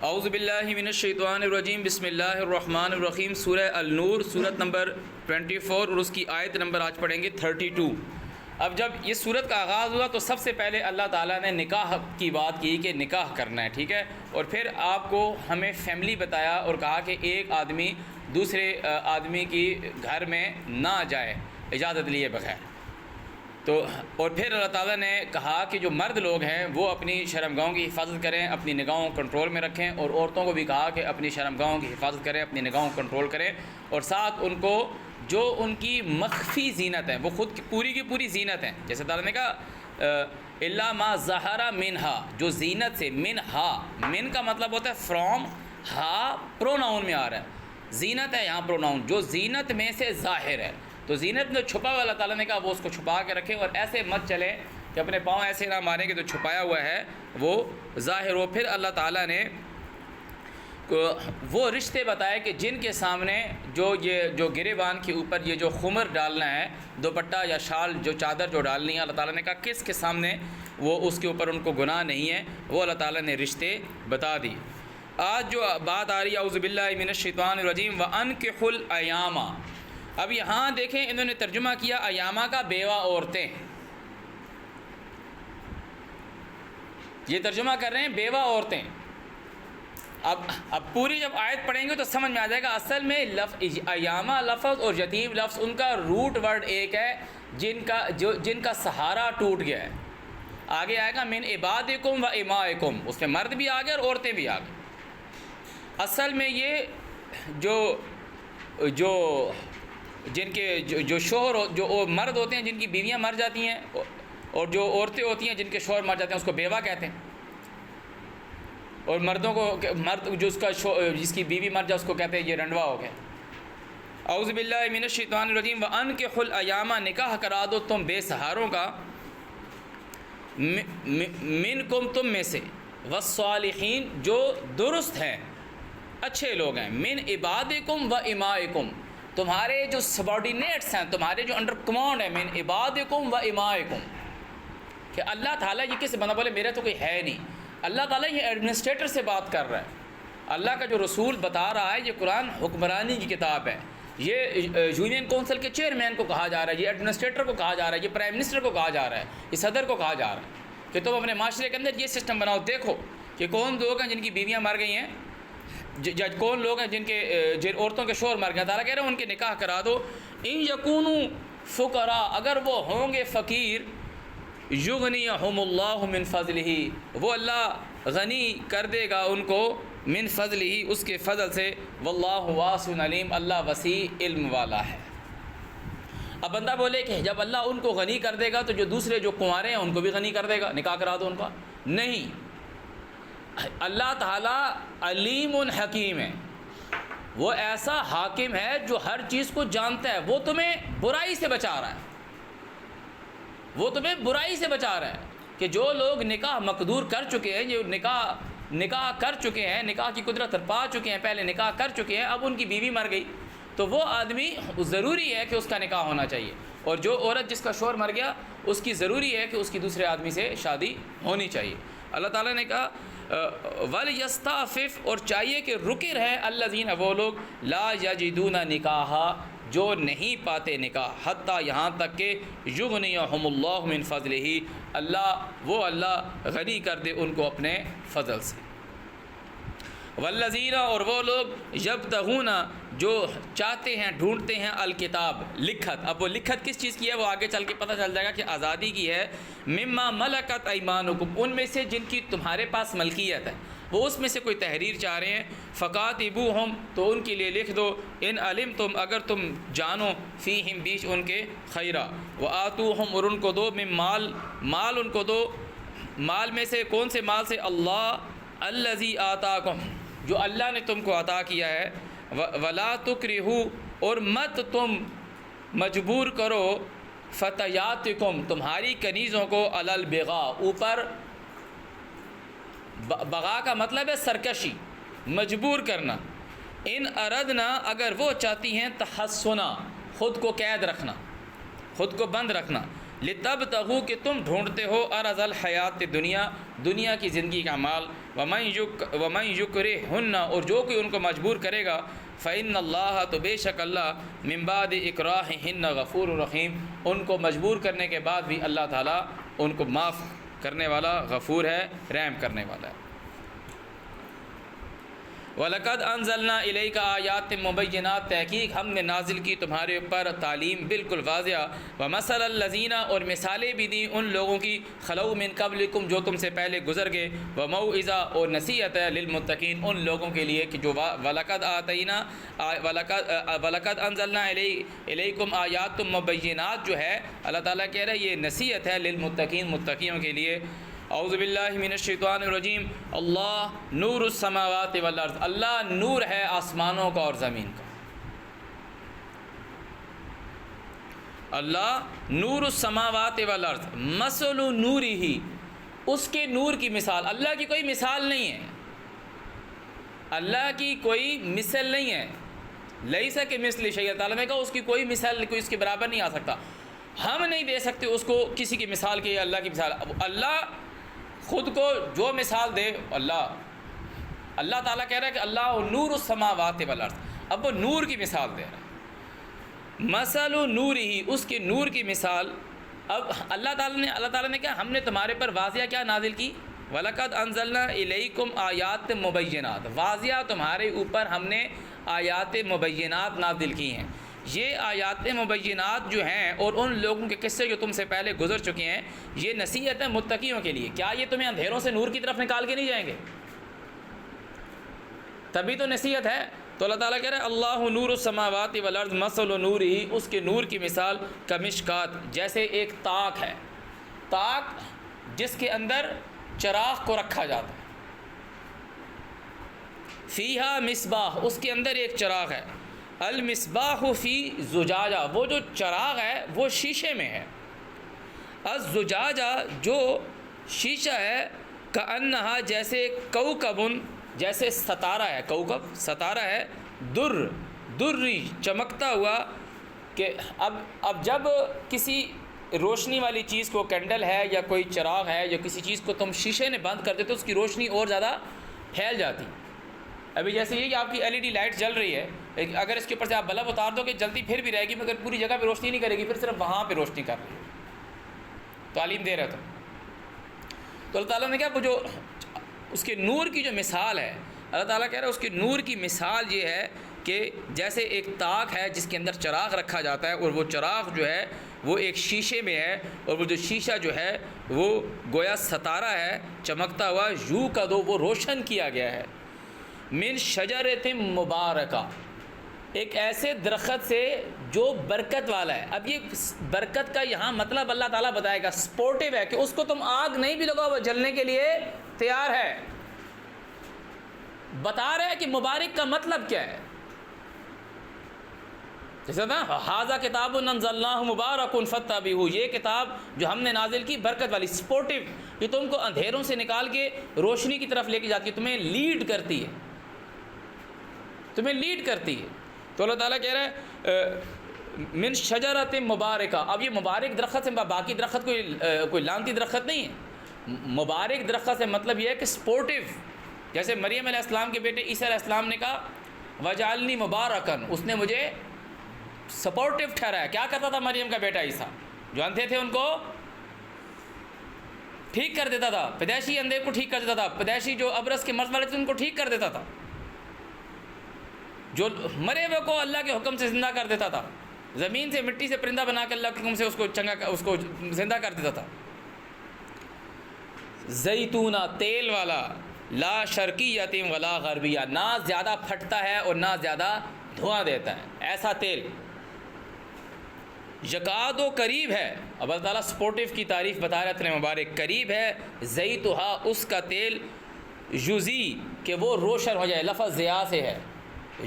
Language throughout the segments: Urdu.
اعوذ باللہ من الشیطان الرجیم، بسم اللہ الرحمن الرحیم۔ سورہ النور، سورت نمبر 24 اور اس کی آیت نمبر آج پڑھیں گے 32۔ اب جب یہ سورت کا آغاز ہوا تو سب سے پہلے اللہ تعالیٰ نے نکاح کی بات کی کہ نکاح کرنا ہے، ٹھیک ہے، اور پھر آپ کو ہمیں فیملی بتایا اور کہا کہ ایک آدمی دوسرے آدمی کی گھر میں نہ جائے اجازت لیے بغیر۔ تو اور پھر اللہ تعالیٰ نے کہا کہ جو مرد لوگ ہیں وہ اپنی شرمگاہوں کی حفاظت کریں، اپنی نگاہوں کو کنٹرول میں رکھیں، اور عورتوں کو بھی کہا کہ اپنی شرمگاہوں کی حفاظت کریں، اپنی نگاہوں کو کنٹرول کریں، اور ساتھ ان کو جو ان کی مخفی زینت ہے وہ خود کی پوری زینت ہیں، جیسے تعالیٰ نے کہا الا ما ظہر منہا، جو زینت سے، منہا، من کا مطلب ہوتا ہے فرام، ہا پروناؤن میں آ رہا ہے، زینت ہے یہاں پروناؤن، جو زینت میں سے ظاہر ہے، تو زینت میں چھپا ہوا اللہ تعالیٰ نے کہا وہ اس کو چھپا کے رکھیں، اور ایسے مت چلیں کہ اپنے پاؤں ایسے نہ ماریں کہ جو چھپایا ہوا ہے وہ ظاہر ہو۔ پھر اللہ تعالیٰ نے وہ رشتے بتائے کہ جن کے سامنے جو گریبان کے اوپر یہ جو خمر ڈالنا ہے، دوپٹہ یا شال، جو چادر جو ڈالنی ہے، اللہ تعالیٰ نے کہا کس کے سامنے وہ اس کے اوپر ان کو گناہ نہیں ہے، وہ اللہ تعالیٰ نے رشتے بتا دی۔ آج جو بات آ رہی ہے اعوذ باللہ من الشیطان الرجیم وَأَنكِحُوا الْأَيَامَ، اب یہاں دیکھیں انہوں نے ترجمہ کیا ایامہ کا بیوہ عورتیں، یہ ترجمہ کر رہے ہیں بیوہ عورتیں۔ اب پوری جب آیت پڑھیں گے تو سمجھ میں آ جائے گا، اصل میں ایامہ لفظ اور یتیم لفظ ان کا روٹ ورڈ ایک ہے، جن کا سہارا ٹوٹ گیا ہے۔ آگے آئے گا من عبادکم و امائکم، اس میں مرد بھی آ گئے اور عورتیں بھی آ گئیں۔ اصل میں یہ جو جن کے جو شوہر جو مرد ہوتے ہیں جن کی بیویاں مر جاتی ہیں، اور جو عورتیں ہوتی ہیں جن کے شوہر مر جاتے ہیں اس کو بیوہ کہتے ہیں، اور مردوں کو مرد جس کی بیوی مر جائے اس کو کہتے ہیں یہ رنڈوا ہو گیا۔ اعوذ باللہ من الشیطان الرجیم وَأَنكِحُوا الْأَيَامَ، نکاح کرا دو تم بے سہاروں کا، منکم تم میں سے، والصالحین جو درست ہیں اچھے لوگ ہیں، من عبادکم و امائکم، تمہارے جو سبارڈینیٹس ہیں، تمہارے جو انڈر کمانڈ ہیں، من عبادکم و امائکم، کہ اللہ تعالیٰ یہ کس بندہ بولے میرا تو کوئی ہے نہیں، اللہ تعالیٰ یہ ایڈمنسٹریٹر سے بات کر رہا ہے، اللہ کا جو رسول بتا رہا ہے، یہ قرآن حکمرانی کی کتاب ہے، یہ یونین کونسل کے چیئرمین کو کہا جا رہا ہے، یہ ایڈمنسٹریٹر کو کہا جا رہا ہے، یہ پرائم منسٹر کو کہا جا رہا ہے، یہ صدر کو کہا جا رہا ہے کہ تم اپنے معاشرے کے اندر یہ سسٹم بناؤ، دیکھو کہ کون لوگ ہیں جن کی بیویاں مر گئی ہیں، کون لوگ ہیں جن عورتوں کے شوہر مر گئے، تعالیٰ کہہ رہے ہیں ان کے نکاح کرا دو، ان یکونوا فقراء، اگر وہ ہوں گے فقیر، یغنیہم اللہ من فضلہ، وہ اللہ غنی کر دے گا ان کو، من فضلہ، اس کے فضل سے، واللہ واسع علیم، اللہ وسیع علم والا ہے۔ اب بندہ بولے کہ جب اللہ ان کو غنی کر دے گا تو جو دوسرے جو کنوارے ہیں ان کو بھی غنی کر دے گا، نکاح کرا دو ان کا، نہیں، اللہ تعالیٰ علیم حکیم ہے، وہ ایسا حاکم ہے جو ہر چیز کو جانتا ہے، وہ تمہیں برائی سے بچا رہا ہے، وہ تمہیں برائی سے بچا رہا ہے، کہ جو لوگ نکاح مقدور کر چکے ہیں، جو نکاح کر چکے ہیں، نکاح کی قدرت پا چکے ہیں، پہلے نکاح کر چکے ہیں، اب ان کی بیوی مر گئی تو وہ آدمی ضروری ہے کہ اس کا نکاح ہونا چاہیے، اور جو عورت جس کا شوہر مر گیا اس کی ضروری ہے کہ اس کی دوسرے آدمی سے شادی ہونی چاہیے۔ اللہ تعالیٰ نے کہا وَلْيَسْتَعْفِفْ، اور چاہیے کہ رکے رہیں، الَّذِينَ، وہ لوگ، لا یجدون نکاحا، جو نہیں پاتے نکاح، حتیٰ یہاں تک کہ یغنیہم اللہ من فضلہ، اللہ غنی کر دے ان کو اپنے فضل سے۔ والذین، اور وہ لوگ، یبتغون، جو چاہتے ہیں ڈھونڈتے ہیں، الکتاب، لکھت، اب وہ لکھت کس چیز کی ہے وہ آگے چل کے پتہ چل جائے گا کہ آزادی کی ہے، مما ملکت ایمانکم، ان میں سے جن کی تمہارے پاس ملکیت ہے، وہ اس میں سے کوئی تحریر چاہ رہے ہیں، فکاتبوہم، تو ان کے لیے لکھ دو، ان علمتم، اگر تم جانو، فیہم، بیچ ان کے، خیرہ، وآتوہم، اور ان کو دو، من مال ان کو دو، مال میں سے، کون سے مال سے، اللہ الذی آتاکم، جو اللہ نے تم کو عطا کیا ہے، ولا تکرہوا، اور مت تم مجبور کرو، فتیاتکم، تمہاری کنیزوں کو، علی البغاء، اوپر، بغا کا مطلب ہے سرکشی، مجبور کرنا، ان اردنا، اگر وہ چاہتی ہیں، تحصنا، خود کو قید رکھنا، خود کو بند رکھنا، لتبتغوا کہ تم ڈھونڈتے ہو عرض الحیات دنیا، دنیا کی زندگی کا مال، ومن یکرہن اور جو کوئی ان کو مجبور کرے گا، فإن اللہ تو بے شک اللہ من بعد اکراہہن غفور رحیم، ان کو مجبور کرنے کے بعد بھی اللہ تعالیٰ ان کو معاف کرنے والا غفور ہے، رحم کرنے والا ہے۔ وَلَقَدْ أَنزَلْنَا إِلَيْكَ آیَاتٍ مُبَيِّنَاتٍ، تحقیق ہم نے نازل کی تمہارے اوپر تعلیم بالکل واضح، وَمَثَلَ الَّذِينَ اور مثالیں بھی دیں ان لوگوں کی، خَلَوْا مِن قَبْلِكُمْ جو تم سے پہلے گزر گئے، وَمَوْعِظَةً اور نصیحت ہے للمتقین ان لوگوں کے لیے کہ جو وَلَقَدْ أَنزَلْنَا إِلَيْكُمْ آیَاتٍ مُبَيِّنَاتٍ جو ہے اللہ تعالیٰ کہہ رہا ہے یہ نصیحت ہے للمتقین، متقیوں کے لیے۔ اعوذ باللہ من الشیطان الرجیم، اللہ نور السماوات والارض، اللہ نور ہے آسمانوں کا اور زمین کا، اللہ نور السماوات والارض، مثل نورہ اس کے نور کی مثال، اللہ کی کوئی مثال نہیں ہے، اللہ کی کوئی مثل نہیں ہے، لیس کمثلہ شیء، تعالیٰ نے کہا اس کی کوئی مثال، کوئی اس کے برابر نہیں آ سکتا، ہم نہیں دے سکتے اس کو کسی کی مثال کے، اللہ کی مثال، اللہ خود کو جو مثال دے، اللہ تعالیٰ کہہ رہا ہے کہ اللہ نور السماوات والارض، اب وہ نور کی مثال دے رہا ہے، مثل نورہ اس کے نور کی مثال۔ اب اللہ تعالیٰ نے کیا، ہم نے تمہارے پر واضح کیا نازل کی، وَلَقَدْ أَنزَلْنَا إِلَيْكُمْ آیَاتٍ مُبَيِّنَاتٍ، واضح تمہارے اوپر ہم نے آیات مبینات نازل کی ہیں۔ یہ آیات مبینات جو ہیں اور ان لوگوں کے قصے جو تم سے پہلے گزر چکے ہیں، یہ نصیحت ہے متقیوں کے لیے۔ کیا یہ تمہیں اندھیروں سے نور کی طرف نکال کے نہیں جائیں گے؟ تبھی تو نصیحت ہے۔ تو اللہ تعالیٰ کہہ رہا ہے اللہ نور السماوات والارض مثل نورہ اس کے نور کی مثال کمشکات جیسے ایک طاق ہے، طاق جس کے اندر چراغ کو رکھا جاتا ہے، فیہا مصباح اس کے اندر ایک چراغ ہے، المصباح فی زجاجہ وہ جو چراغ ہے وہ شیشے میں ہے، الزجاجہ جو شیشہ ہے، کأنہا جیسے کوکبن جیسے ستارہ ہے، کوکب ستارہ ہے، دری چمکتا ہوا، کہ اب جب کسی روشنی والی چیز کو، کینڈل ہے یا کوئی چراغ ہے یا کسی چیز کو تم شیشے میں بند کر دیتے تو اس کی روشنی اور زیادہ پھیل جاتی۔ ابھی جیسے یہ کہ آپ کی LED لائٹ جل رہی ہے، اگر اس کے اوپر سے آپ بلب اتار دو کہ جلتی پھر بھی رہے گی مگر پوری جگہ پہ روشنی نہیں کرے گی، پھر صرف وہاں پہ روشنی کر رہی ہے، تعلیم دے رہا تو اللہ تعالیٰ نے کہا وہ جو اس کے نور کی جو مثال ہے، اللہ تعالیٰ کہہ رہا ہے اس کے نور کی مثال یہ ہے کہ جیسے ایک طاق ہے جس کے اندر چراغ رکھا جاتا ہے اور وہ چراغ جو ہے وہ ایک شیشے میں ہے، اور وہ جو شیشہ جو ہے وہ گویا ستارہ ہے چمکتا ہوا، یوں کا دو وہ روشن کیا گیا ہے، من شجرۃ مبارکہ ایک ایسے درخت سے جو برکت والا ہے۔ اب یہ برکت کا یہاں مطلب اللہ تعالیٰ بتائے گا، سپورٹیو ہے کہ اس کو تم آگ نہیں بھی لگاؤ وہ جلنے کے لیے تیار ہے، بتا رہا ہے کہ مبارک کا مطلب کیا ہے، جیسا نا ھذا کتاب انزلناہ مبارک فاتبعوہ یہ کتاب جو ہم نے نازل کی برکت والی، سپورٹیو، یہ تم کو اندھیروں سے نکال کے روشنی کی طرف لے کے جاتی ہے، تمہیں لیڈ کرتی ہے، تمہیں لیڈ کرتی ہے۔ تو اللہ تعالیٰ کہہ رہا ہے من شجرۃ مبارکہ، اب یہ مبارک درخت سے باقی درخت کوئی لانتی درخت نہیں ہے، مبارک درخت سے مطلب یہ ہے کہ سپورٹیو، جیسے مریم علیہ السلام کے بیٹے عیسیٰ علیہ السلام نے کہا وجعلنی مبارکن، اس نے مجھے سپورٹیو ٹھہرایا۔ کیا کرتا تھا مریم کا بیٹا عیسیٰ؟ جو اندھے تھے ان کو ٹھیک کر دیتا تھا، پیدائشی اندھے کو ٹھیک کر دیتا تھا، پیدائشی جو ابرص کے مرض والے تھے ان کو ٹھیک کر دیتا تھا، جو مرے ہوئے کو اللہ کے حکم سے زندہ کر دیتا تھا، زمین سے مٹی سے پرندہ بنا کے اللہ کے حکم سے اس کو زندہ کر دیتا تھا۔ زیتونہ تیل والا، لا شرقیۃ ولا غربیہ نہ زیادہ پھٹتا ہے اور نہ زیادہ دھواں دیتا ہے، ایسا تیل یکاد و قریب ہے۔ اب اللہ تعالیٰ سپورٹیو کی تعریف بتا رہے اتنے مبارک، قریب ہے زیتھا اس کا تیل، یوزی کہ وہ روشن ہو جائے، لفظ ضیاء سے ہے،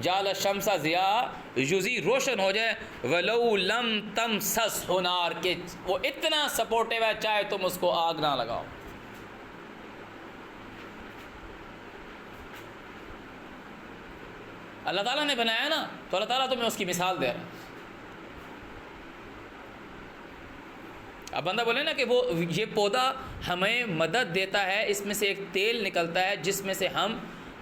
جعل الشمس ضیاء یوزی روشن ہو جائے، ولو لم تمسسہ نار کہ وہ اتنا سپورٹیو ہے چاہے تم اس کو آگ نہ لگاؤ۔ اللہ تعالیٰ نے بنایا نا، تو اللہ تعالیٰ تمہیں اس کی مثال دے رہا ہے۔ اب بندہ بولے نا کہ وہ یہ پودا ہمیں مدد دیتا ہے، اس میں سے ایک تیل نکلتا ہے جس میں سے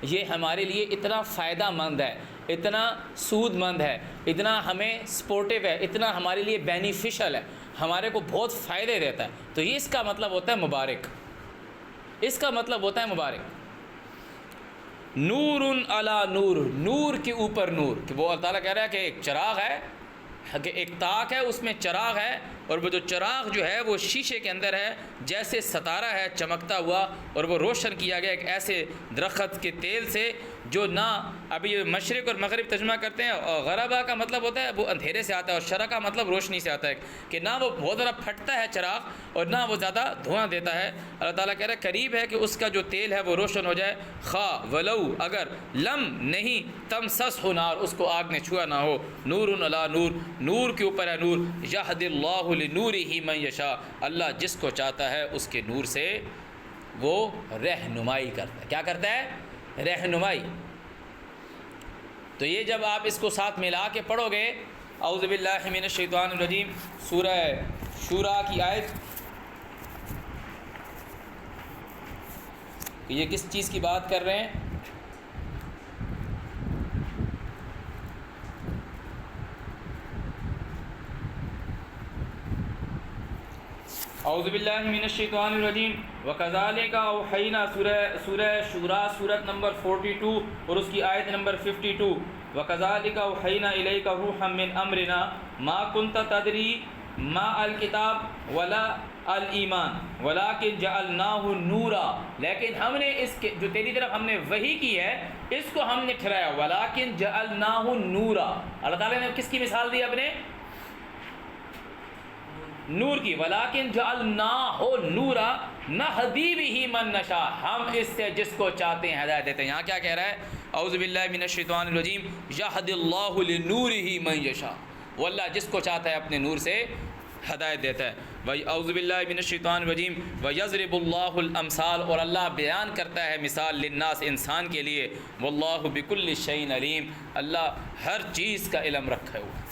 یہ ہمارے لیے اتنا فائدہ مند ہے، اتنا سود مند ہے، اتنا ہمیں سپورٹیو ہے، اتنا ہمارے لیے بینیفیشل ہے، ہمارے کو بہت فائدے دیتا ہے، تو یہ اس کا مطلب ہوتا ہے مبارک، اس کا مطلب ہوتا ہے مبارک۔ نور علی نور، نور کے اوپر نور، کہ وہ اللہ تعالیٰ کہہ رہا ہے کہ ایک چراغ ہے، کہ ایک طاق ہے، اس میں چراغ ہے، اور وہ جو چراغ جو ہے وہ شیشے کے اندر ہے، جیسے ستارہ ہے چمکتا ہوا، اور وہ روشن کیا گیا ایک ایسے درخت کے تیل سے جو نہ، ابھی یہ مشرق اور مغرب ترجمہ کرتے ہیں، اور غربا کا مطلب ہوتا ہے وہ اندھیرے سے آتا ہے، اور شرق کا مطلب روشنی سے آتا ہے، کہ نہ وہ بہت زیادہ پھٹتا ہے چراغ اور نہ وہ زیادہ دھواں دیتا ہے۔ اللہ تعالیٰ کہہ رہا ہے قریب ہے کہ اس کا جو تیل ہے وہ روشن ہو جائے، خواہ ولو اگر لم نہیں تمسسہ نار، اس کو آگ نے چھوا نہ ہو، نور علی نور، نور کے اوپر ہے نور، یہد اللہ لنورہ من یشاء، اللہ جس کو چاہتا ہے اس کے نور سے وہ رہنمائی کرتا ہے۔ کیا کرتا ہے؟ رہنمائی۔ تو یہ جب آپ اس کو ساتھ ملا کے پڑھو گے، اعوذ باللہ من الشیطان الرجیم، سورہ شورا کی آیت، کہ یہ کس چیز کی بات کر رہے ہیں؟ اعوذ باللہ من الشیطان الرجیم، وَكَذَلِكَ أَوْحَيْنَا، سورہ شورا سورت نمبر 42 اور اس کی آیت نمبر 52، وَكَذَلِكَ أَوْحَيْنَا إِلَيْكَ رُوحًا مِّنْ أَمْرِنَا مَا كُنْتَ تَدْرِي مَا الْكِتَابُ وَلَا الْإِيمَانُ وَلَكِنْ جَعَلْنَاهُ نُورًا، لیکن ہم نے اس کے جو تیری طرف ہم نے وحی کی ہے اس کو ہم نے ٹھہرایا، وَلَكِنْ جَعَلْنَاهُ نُورًا، اللہ تعالیٰ نے کس کی مثال دی اپنے؟ نور کی، وَلَكِنْ جَعَلْنَاهُ نُورًا نَهْدِي بِهِ مَن نَّشَاءُ، ہم اس سے جس کو چاہتے ہیں ہدایت دیتے ہیں۔ یہاں کیا کہہ رہا ہے؟ اعوذ باللہ من الشیطان الرجیم، یہدی اللہ لنورہ من یشاء، وہ اللہ جس کو چاہتا ہے اپنے نور سے ہدایت دیتا ہے۔ اعوذ باللہ من الشیطان الرجیم، وَيَضْرِبُ اللَّهُ الْأَمْثَالَ، اور اللہ بیان کرتا ہے مثال، للناس انسان کے لیے، وَاللَّهُ بِكُلِّ شَيْءٍ عَلِيمٌ، اللہ ہر چیز کا علم رکھے ہوا ہے،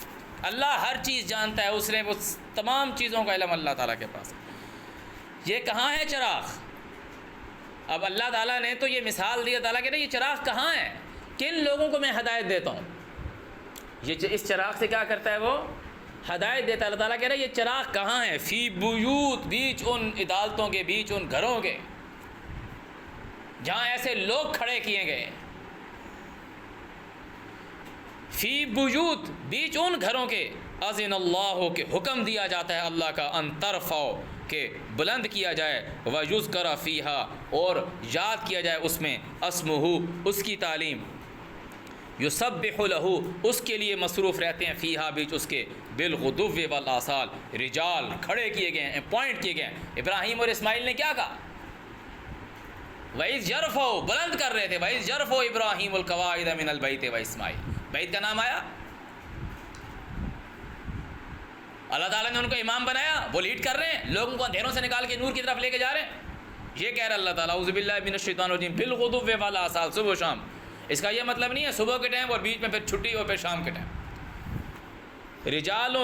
اللہ ہر چیز جانتا ہے، اس نے وہ تمام چیزوں کا علم اللہ تعالیٰ کے پاس ہے۔ یہ کہاں ہے چراغ؟ اب اللہ تعالیٰ نے تو یہ مثال دی، تعالیٰ کہتے ہیں یہ چراغ کہاں ہے، کن لوگوں کو میں ہدایت دیتا ہوں، یہ اس چراغ سے کیا کرتا ہے؟ وہ ہدایت دیتا ہے۔ اللہ تعالیٰ کہہ رہا ہے یہ چراغ کہاں ہے؟ فی بیوت، بیچ ان عدالتوں کے، بیچ ان گھروں کے جہاں ایسے لوگ کھڑے کیے گئے، فی بیوت، بیچ ان گھروں کے، اذن اللہ، کے حکم دیا جاتا ہے اللہ کا، ان ترفعوا، کہ بلند کیا جائے، ویذکر فیہا، اور یاد کیا جائے اس میں، اسمہ، اس کی تعلیم، یسبح لہ، اس کے لیے مصروف رہتے ہیں، فیہا، بیچ اس کے، بالغدو والآصال، رجال کھڑے کیے گئے ہیں، اپوائنٹ کیے گئے ہیں۔ ابراہیم اور اسماعیل نے کیا کہا؟ وَإِذْ يَرْفَعُ، بلند کر رہے تھے، وَإِذْ يَرْفَعُ إِبْرَاهِيمُ الْقَوَاعِدَ مِنَ الْبَيْتِ وَإِسْمَاعِيلُ، بیت کا نام آیا، اللہ تعالیٰ نے ان کو امام بنایا، وہ لیڈ کر رہے ہیں، لوگوں کو اندھیروں سے نکال کے نور کی طرف لے کے جا رہے ہیں۔ یہ کہہ رہا اللہ تعالیٰ، اعوذ باللہ من الشیطان الرجیم، بالغدو والآصال، صبح و شام، اس کا یہ مطلب نہیں ہے صبح کے ٹائم اور بیچ میں پھر چھٹی اور پھر شام کے ٹائم۔ رجال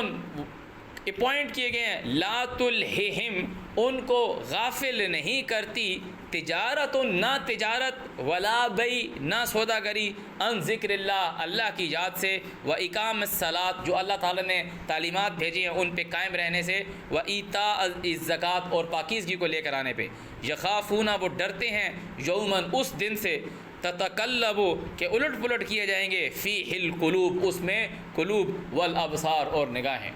اپوائنٹ کیے گئے ہیں، لا تلہہم، ان کو غافل نہیں کرتی، تجارت، نہ تجارت، ولا بی، نہ سوداگری، ان ذکر اللہ، اللہ کی یاد سے، و اقام الصلاۃ، جو اللہ تعالیٰ نے تعلیمات بھیجی ہیں ان پہ قائم رہنے سے، و ایتاء الزکوٰۃ، اور پاکیزگی کو لے کر آنے پہ، یخافون، وہ ڈرتے ہیں، یومن، اس دن سے، تتقلب، کہ الٹ پلٹ کیے جائیں گے، فیہ القلوب، اس میں قلوب، والابصار، اور نگاہیں،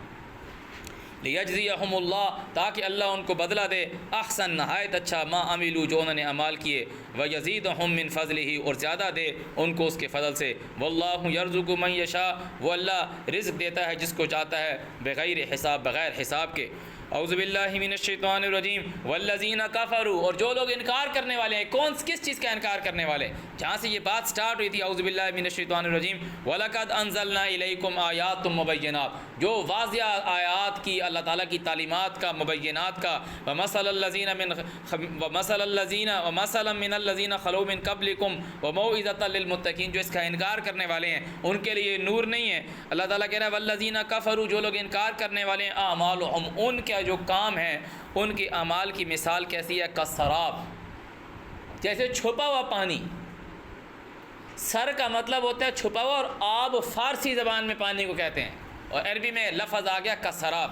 لیجزیہم اللہ، تاکہ اللہ ان کو بدلہ دے، احسن، نہایت اچھا، ما عملوا، جو انہوں نے عمال کیے، ویزیدہم من فضلہ، اور زیادہ دے ان کو اس کے فضل سے، واللہ یرزق من یشاء، وہ اللہ رزق دیتا ہے جس کو چاہتا ہے، بغیر حساب، بغیر حساب کے۔ اعوذ باللہ من الشیطان الرجیم، والذین کفروا، اور جو لوگ انکار کرنے والے ہیں، کس چیز کا انکار کرنے والے؟ جہاں سے یہ بات سٹارٹ ہوئی تھی، اعوذ باللہ من الشیطان الرجیم، وَلَقَدْ أَنزَلْنَا إِلَيْكُمْ آیَاتٌ مُبَيِّنَاتٌ، جو واضح آیات کی، اللہ تعالیٰ کی تعلیمات کا، مبینات کا، وَمَثَلَ مِنَ الَّذِينَ خَلَوْا مِن قَبْلِكُمْ وَمَوْعِظَةً لِّلْمُتَّقِينَ، جو اس کا انکار کرنے والے ہیں ان کے لیے نور نہیں ہے۔ اللہ تعالیٰ کہہ رہا ہے، وَالَّذِينَ كَفَرُوا، جو لوگ انکار کرنے والے ہیں، اعمالهم، ان کے کیا جو کام ہیں ان کے اعمال کی مثال کیسی ہے؟ کسراب، جیسے چھپا ہوا پانی. سر کا مطلب ہوتا ہے چھپا ہوا، اور آب فارسی زبان میں پانی کو کہتے ہیں، اور عربی میں لفظ آ گیا کسراب،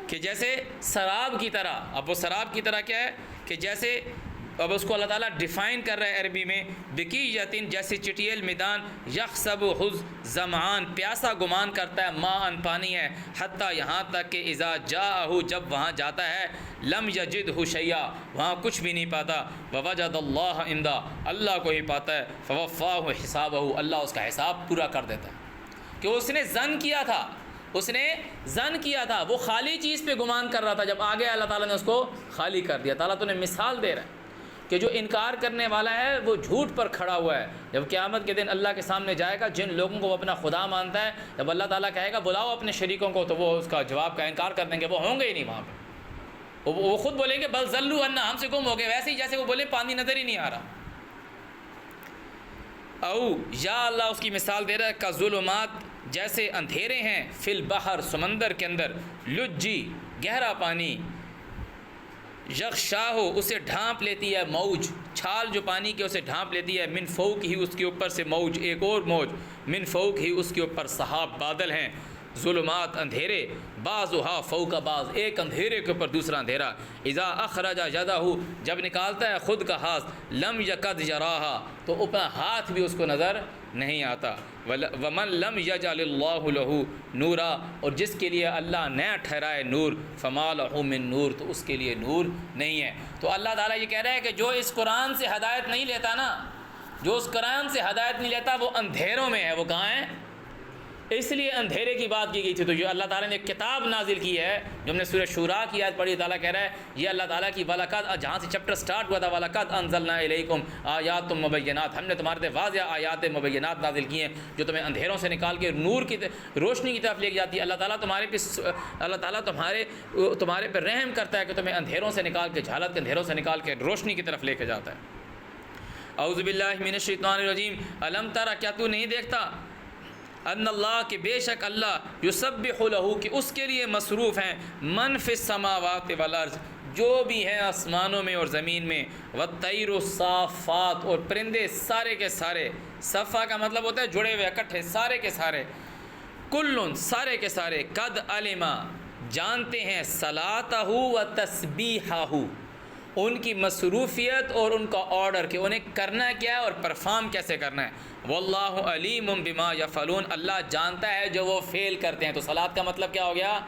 کہ جیسے سراب کی طرح. اب وہ سراب کی طرح کیا ہے کہ جیسے، اب اس کو اللہ تعالیٰ ڈیفائن کر رہا ہے عربی میں، بکی یتین، جیسے چٹیل میدان، یخصب حز زمان، پیاسا گمان کرتا ہے، ماء ان پانی ہے، حتیٰ یہاں تک کہ اذا جاءہ، جب وہاں جاتا ہے، لم یجدہ شیئا، وہاں کچھ بھی نہیں پاتا، ووجد اللہ عندہ، اللہ کو ہی پاتا ہے، فوفاہ حسابہ، اللہ اس کا حساب پورا کر دیتا ہے. کہ اس نے ظن کیا تھا، وہ خالی چیز پہ گمان کر رہا تھا، جب آگے اللہ تعالیٰ نے اس کو خالی کر دیا. تعالیٰ تو نے مثال دے رہا ہے کہ جو انکار کرنے والا ہے وہ جھوٹ پر کھڑا ہوا ہے. جب قیامت کے دن اللہ کے سامنے جائے گا، جن لوگوں کو وہ اپنا خدا مانتا ہے، جب اللہ تعالیٰ کہے گا بلاؤ اپنے شریکوں کو، تو وہ اس کا جواب کا انکار کر دیں گے، وہ ہوں گے ہی نہیں وہاں پہ. وہ خود بولیں گے بل ضلوا عنا، ہم سے گم ہو گئے، ویسے ہی جیسے وہ بولے پانی نظر ہی نہیں آ رہا. او یا اللہ اس کی مثال دے رہا ہے، کا ظلمات، جیسے اندھیرے ہیں، فی البحر، سمندر کے اندر، لجی، گہرا پانی، یغشاہ، اسے ڈھانپ لیتی ہے موج، چھال جو پانی کے اسے ڈھانپ لیتی ہے، من فوق ہی، اس کے اوپر سے موج، ایک اور موج، من فوق ہی، اس کے اوپر سحاب، بادل ہیں، ظلمات، اندھیرے، بعضھا فوق بعض، ایک اندھیرے کے اوپر دوسرا اندھیرا، اذا اخرج یدہ، جب نکالتا ہے خود کا ہاتھ، لم یکد یراہا، تو اپنا ہاتھ بھی اس کو نظر نہیں آتا. ومن لم یجعل اللہ لہ نورا، اور جس کے لیے اللہ نہ ٹھہرائے نور، فما لہ من نور، تو اس کے لیے نور نہیں ہے. تو اللہ تعالیٰ یہ کہہ رہا ہے کہ جو اس قرآن سے ہدایت نہیں لیتا نا، جو اس قرآن سے ہدایت نہیں لیتا، وہ اندھیروں میں ہے. وہ کہاں ہے؟ اس لیے اندھیرے کی بات کی گئی تھی. تو جو اللہ تعالیٰ نے کتاب نازل کی ہے، جو ہم نے سورہ شورا کی آیت پڑھی، تعالیٰ کہہ رہا ہے یہ اللہ تعالیٰ کی وَلَقَدْ، جہاں سے چیپٹر سٹارٹ ہوا تھا، وَلَقَدْ أَنزَلْنَا إِلَيْكُمْ آیَاتٌ مُبَيِّنَاتٍ، ہم نے تمہارے واضح آیات مبینات نازل کی ہیں جو تمہیں اندھیروں سے نکال کے نور کی روشنی کی طرف لے کے جاتی ہے. اللہ تعالیٰ تمہارے پہ رحم کرتا ہے کہ تمہیں اندھیروں سے نکال کے، جہالت کے اندھیروں سے نکال کے روشنی کی طرف لے کے جاتا ہے. اعوذ باللہ من الشیطان الرجیم. الم ترى، کیا تو نہیں دیکھتا، ان اللہ، کہ بے شک اللہ، یسبح لہ، کہ اس کے لیے مصروف ہیں، من فی السماوات والارض، جو بھی ہیں آسمانوں میں اور زمین میں، والطیر الصافات، اور پرندے سارے کے سارے. صفا کا مطلب ہوتا ہے جڑے ہوئے، اکٹھے، سارے کے سارے. کل، سارے کے سارے، قد علما، جانتے ہیں، صلاتہ و تسبیحہ، ان کی مصروفیت اور ان کا آرڈر، کہ انہیں کرنا کیا ہے اور پرفارم کیسے کرنا ہے. واللہ علیم بما یفعلون، اللہ جانتا ہے جو وہ فعل کرتے ہیں. تو صلات کا مطلب کیا ہو گیا؟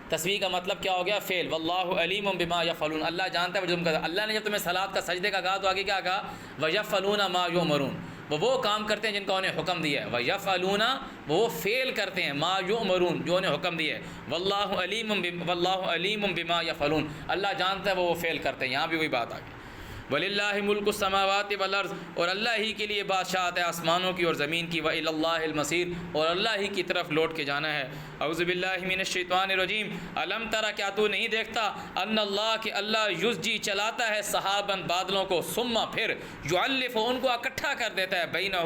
تسبیح کا مطلب کیا ہو گیا؟ فعل. واللہ علیم بما یفعلون، اللہ جانتا ہے جو تم کرتے ہیں. اللہ نے جب تمہیں صلات کا سجدے کا کہا تو آگے کیا کہا؟ ویفعلون ما یؤمرون، وہ کام کرتے ہیں جن کا انہیں حکم دیا ہے. ویفعلون، وہ فعل کرتے ہیں، ما یؤمرون، جو انہیں حکم دیا ہے. واللہ علیم بما یفعلون، اللہ جانتا ہے وہ فعل کرتے ہیں. یہاں بھی وہی بات آ گئی. وَلِلَّهِ مُلْكُ السَّمَاوَاتِ وَالْأَرْضِ، اور اللہ ہی کے لیے بادشاہت ہے آسمانوں کی اور زمین کی. وَإِلَى اللَّهِ الْمَصِيرُ، اور اللہ ہی کی طرف لوٹ کے جانا ہے. اعوذ باللہ من الشیطان الرجیم. الم ترى، کیا تو نہیں دیکھتا، ان اللہ، کہ اللہ یزجی، چلاتا ہے، سحاباً، بادلوں کو، ثم، پھر، یعلف، ان کو اکٹھا کر دیتا ہے، بینہ،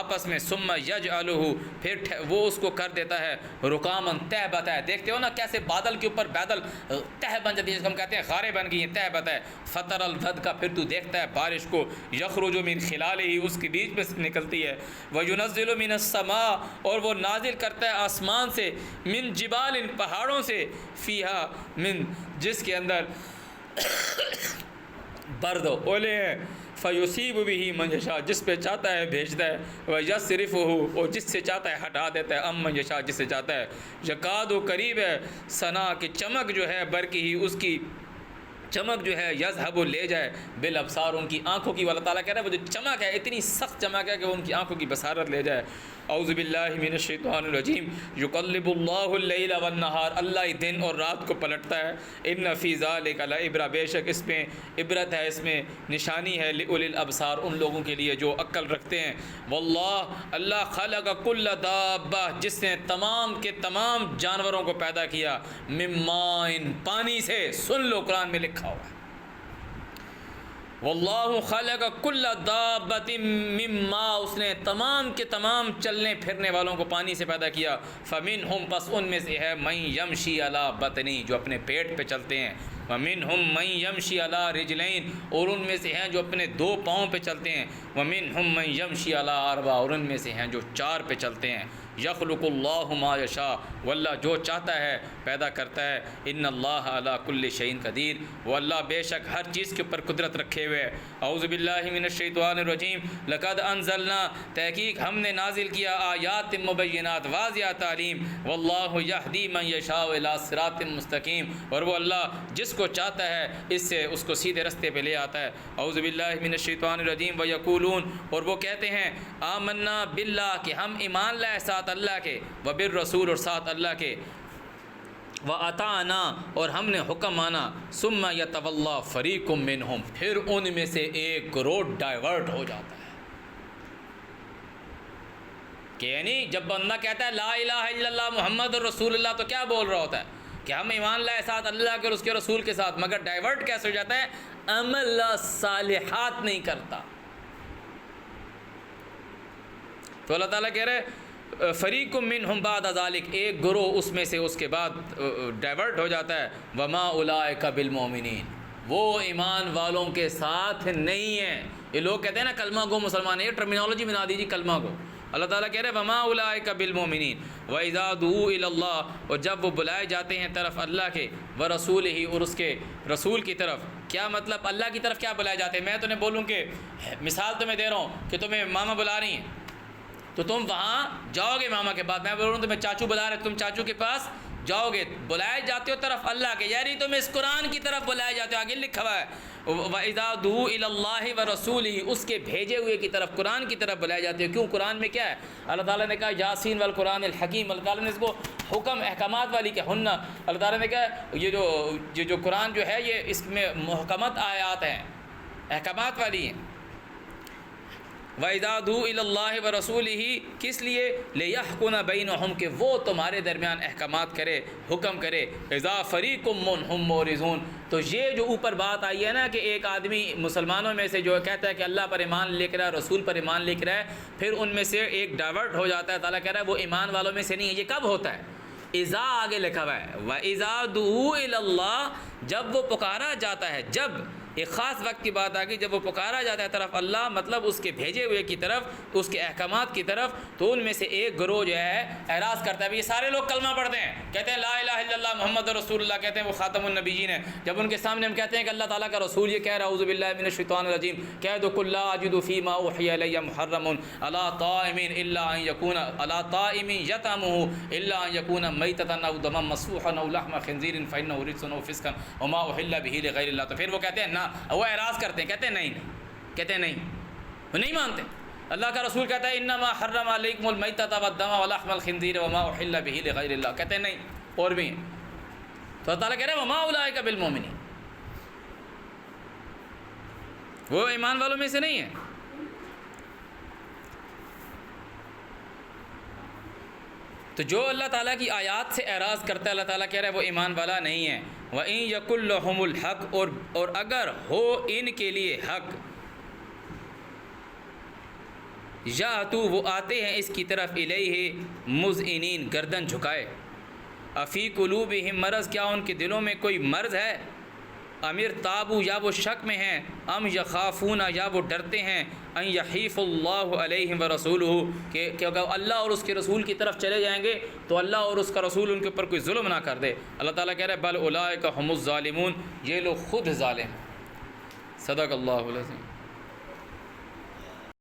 آپس میں، ثم یجعلہ، پھر وہ اس کو کر دیتا ہے، رکاماً، تہ بتہ ہے. دیکھتے ہو نا کیسے بادل کے اوپر بادل تہ بن جاتی ہے، جس کو ہم کہتے ہیں غاریں بن گئی ہیں، تہ بتہ ہے. فطر الودق، پھر تو دیکھتا ہے بارش کو، یخرج من خلالہ، اس کے بیچ میں سے نکلتی ہے. وینزل من السماء، اور وہ نازل کرتا ہے آسمان سے، من جبال، ان پہاڑوں سے، فیہا، من، جس کے اندر برد و اولے ہیں، فیصیب بہ من یشاء، جس پہ چاہتا ہے بھیجتا ہے، ویصرفہ، اور جس سے چاہتا ہے ہٹا دیتا ہے، من یشاء، جس سے چاہتا ہے. یکاد، قریب ہے، ثنا، کہ چمک جو ہے، برقی ہی، اس کی چمک جو ہے، یذہب، لے جائے، بالابصار، ان کی آنکھوں کی. اللہ تعالیٰ کہہ رہا ہے وہ جو چمک ہے، اتنی سخت چمک ہے کہ وہ ان کی آنکھوں کی بصارت لے جائے. اعوذ باللہ من الشیطان الرجیم. یقلب اللہ اللیل والنہار، اللہ ہی دن اور رات کو پلٹتا ہے. ان فی ذلک لعبرۃ، بے شک اس میں عبرت ہے، اس میں نشانی ہے، لأولی الابصار، ان لوگوں کے لیے جو عقل رکھتے ہیں. واللہ، اللہ، خلق کل دابہ، جس نے تمام کے تمام جانوروں کو پیدا کیا، من ماء، پانی سے. سن لو، قرآن میں لکھا ہوا ہے. واللہ خلق کل دابۃ من ماء، اس نے تمام کے تمام چلنے پھرنے والوں کو پانی سے پیدا کیا. فمنہم، پس ان میں سے ہے من یمشی علی بطنی، جو اپنے پیٹ پہ چلتے ہیں. ومنہم من یمشی علی رجلین، اور ان میں سے ہیں جو اپنے 2 پاؤں پہ چلتے ہیں. ومنہم من یمشی علی اربع، اور ان میں سے ہیں جو 4 پہ چلتے ہیں. یخلق اللہ ما یشاء، واللہ جو چاہتا ہے پیدا کرتا ہے. ان اللہ علی کل شیء قدیر، وہ اللہ بے شک ہر چیز کے اوپر قدرت رکھے ہوئے. اعوذ باللہ من الشیطان الرجیم. لقد انزلنا، تحقیق ہم نے نازل کیا، آیات مبینات، واضح تعلیم. واللہ یہدی من یشاء الی صراط مستقیم، اور وہ اللہ جس کو چاہتا ہے اس سے اس کو سیدھے رستے پہ لے آتا ہے. اعوذ باللہ من الشیطان الرجیم. ویقولون، اور وہ کہتے ہیں، آمنا باللہ، کہ ہم ایمان لائے ساتھ اللہ کے، وبالرسول، اور ساتھ اللہ کے، وَأَطَعْنَا، اور ہم نے حکم مانا. ثُمَّ يَتَوَلَّىٰ فَرِيقٌ مِّنْهُمْ، پھر ان میں سے ایک گروہ ڈائیورٹ ہو جاتا ہے. کہ یعنی جب بندہ کہتا ہے لا الہ الا اللہ محمد رسول اللہ، تو کیا بول رہا ہوتا ہے کہ ہم ایمان لائے ساتھ اللہ کے اور اس کے رسول کے ساتھ، مگر ڈائیورٹ کیسے ہو جاتا ہے؟ عمل صالحات نہیں کرتا. تو اللہ تعالیٰ کہہ رہے فریق منہم بعد ذالک، ایک گروہ اس میں سے اس کے بعد ڈائیورٹ ہو جاتا ہے. وما اولئک بالمؤمنین، وہ ایمان والوں کے ساتھ نہیں ہیں. یہ لوگ کہتے ہیں نا کلمہ گو مسلمان، یہ ٹرمینالوجی بنا دیجیے کلمہ گو. اللہ تعالیٰ کہہ رہے وما اولئک بالمؤمنین واذا دعوا الی اللہ، اور جب وہ بلائے جاتے ہیں طرف اللہ کے، ورسولہ، اور اس کے رسول کی طرف. کیا مطلب اللہ کی طرف کیا بلائے جاتے ہیں؟ میں تمہیں بولوں کہ مثال تمہیں دے رہا ہوں کہ تمہیں ماما بلا رہی ہیں، تو تم وہاں جاؤ گے ماما کے بعد. میں بول رہا ہوں تمہیں چاچو بلا رہے، تم چاچو کے پاس جاؤ گے. بلائے جاتے ہو طرف اللہ کے، یعنی تم اس قرآن کی طرف بلائے جاتے ہو. آگے لکھا ہوا ہے وَإِذَا دُعُوا إِلَى اللَّهِ وَرَسُولِهِ، اس کے بھیجے ہوئے کی طرف، قرآن کی طرف بلائے جاتے ہو. کیوں؟ قرآن میں کیا ہے؟ اللہ تعالیٰ نے کہا یاسین والقرآن الحکیم. اللہ تعالیٰ نے اس کو حکم احکامات والی کیا ہننا. اللہ تعالیٰ نے کہا یہ جو قرآن جو ہے یہ اس میں محکمت آیات ہیں، احکامات والی ہیں. وَإِذَا دُعُوا إِلَى اللَّهِ وَرَسُولِهِ، کس لیے؟ لِيَحْكُمَ بَيْنَهُمْ، کہ وہ تمہارے درمیان احکامات کرے، حکم کرے. اِذَا فَرِيقٌ مِّنْهُمْ مُعْرِضُونَ، تو یہ جو اوپر بات آئی ہے نا کہ ایک آدمی مسلمانوں میں سے جو کہتا ہے کہ اللہ پر ایمان لے کر ہے، رسول پر ایمان لے کر ہے، پھر ان میں سے ایک ڈائیورٹ ہو جاتا ہے. تعالیٰ کہہ رہا ہے وہ ایمان والوں میں سے نہیں ہے. یہ کب ہوتا ہے؟ اذا آگے لکھا ہوا ہے وَإِذَا دُعُوا إِلَى اللَّهِ، جب وہ پکارا جاتا ہے. جب ایک خاص وقت کی بات آ گئی، جب وہ پکارا جاتا ہے طرف اللہ، مطلب اس کے بھیجے ہوئے کی طرف، اس کے احکامات کی طرف، تو ان میں سے ایک گروہ جو ہے اعراض کرتا ہے. یہ سارے لوگ کلمہ پڑھتے ہیں، کہتے ہیں لا الہ الا اللہ محمد رسول اللہ، کہتے ہیں وہ خاتم النبیین ہے. جب ان کے سامنے ہم کہتے ہیں کہ اللہ تعالیٰ کا رسول یہ کہہ رہا ہے اعوذ باللہ من الشیطان الرجیم، کہہ دو قل لا اجد فیما اوحی الی محرم علی طاعم الا ان یکون علی طاعم یطعمہ الا ان یکون میتۃ او دما مسفوحا او لحم خنزیر فانہ رجس او فسق وما احل به لغیر اللہ. تو پھر وہ کہتے ہیں نہ، وہ اعراض کرتے ہیں، کہتے ہیں نہیں، کہتے ہیں نہیں، وہ نہیں مانتے. اللہ کا رسول کہتا ہے انما حرم علیکم المیتۃ والدم ولحم الخنزیر وما احل به لغیر اللہ، کہتے ہیں نہیں. اور بھی تو اللہ تعالیٰ کہہ رہے ہیں وما اولئک بالمؤمنین، وہ ایمان والوں میں سے نہیں ہے. تو جو اللہ تعالیٰ کی آیات سے اعراض کرتا ہے، اللہ تعالیٰ کہہ رہا ہے وہ ایمان والا نہیں ہے. وَإِن يَكُن لَّهُمُ الْحَقُّ، اور اگر ہو ان کے لیے حق، یَأْتُوا، وہ آتے ہیں اس کی طرف، الیہ مذعنین، گردن جھکائے. افی قلوبہم مرض، کیا ان کے دلوں میں کوئی مرض ہے؟ امر تابو، یا وہ شک میں ہیں، ام یخافون، یا وہ ڈرتے ہیں، ان یحیف اللہ علیہم ورسولہ، کہ اگر اللہ اور اس کے رسول کی طرف چلے جائیں گے تو اللہ اور اس کا رسول ان کے اوپر کوئی ظلم نہ کر دے. اللہ تعالیٰ کہہ رہا ہے بل اولئک ھم الظالمون، یہ لوگ خود ظالم ہیں. صدق اللہ العظیم.